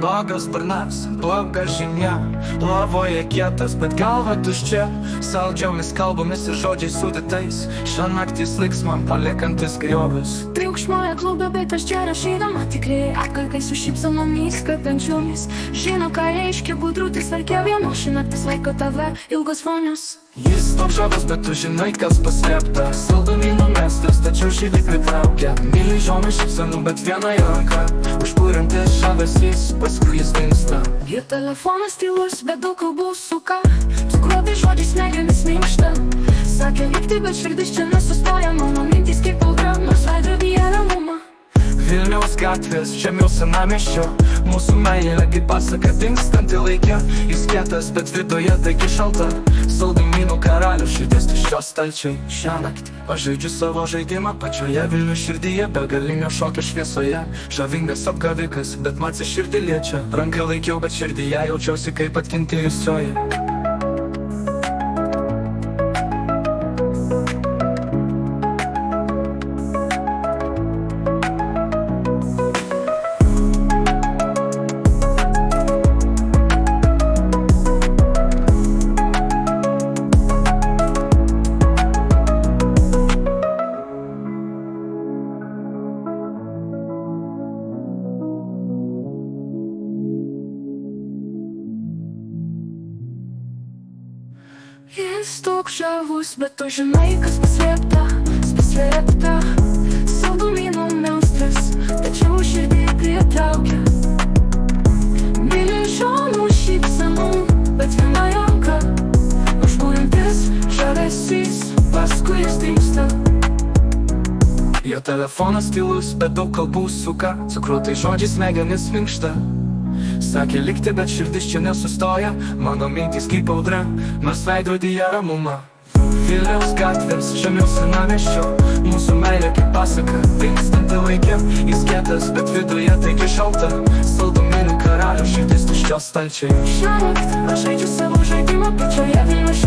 Blogas burnas, bloga žinia, lavoje kietas, bet galva tuščia. Saldžiomis kalbomis ir žodžiais sudėtais, šią naktis liks man paliekantis griovis. Triukšmoja klube, bet aš čia rašydama tikrai atkarkai su šypsenomis, katančiomis. Žino, ką reiškia budrutis, verkia vieno, ši naktis laiko tave ilgos vonios. Jis toks žavas, bet tu žinai, kas paslėpta. Saldumynų mestas, tačiau širdį pritraukia. Myli žionų šypsenų, bet viena jo ranka užkūrintis žavesys, paskui jis dingsta. Ir telefonas tylus, bet daug kalbų suka, cukruotai žodžiais smegenis minkšta. Sakė likti, bet širdis čia nesustoja, mano mintys kaip audra, nors veidrodyje ramuma. Vilniaus gatvės, žemiau senamiesčio, mūsų meilė kaip pasaka dingstanti laike. Jis kietas, bet viduje taigi šalta, saldumynų karalius, širdis tuščios stalčiai. Šią naktį aš žaidžiu savo žaidimą pačioje Vilnių širdyje, begalinio šokio šviesoje. Žavingas apgavikas, bet matsi širdį liečia. Ranką laikiau, bet širdyje jaučiausi kaip atkentėjusioji. Jis toks žavus, bet tu žinai, kas paslėpta, paslėpta. Saldumynų melstas, tačiau širdį pritraukia. Milijonų šypsenų, bet viena ranka užkūrintis žavesys, paskui jis dingsta. Jo telefonas tylus, bet daug kalbų suka, cukruotai žodžiais smegenis minkšta. Sakė likti, bet širdis čia nesustoja, mano mintys kaip audra, nors veidrodyje ramuma. Vilniaus gatvės, žemiau senamiesčio, mūsų meilė kaip pasaka dingstanti laike. Jis kietas, bet viduje taigi šalta, saldumynų karalius, širdis tuščios stalčiai. Šią naktį aš žaidžiu savo žaidimą pačioje Vilniaus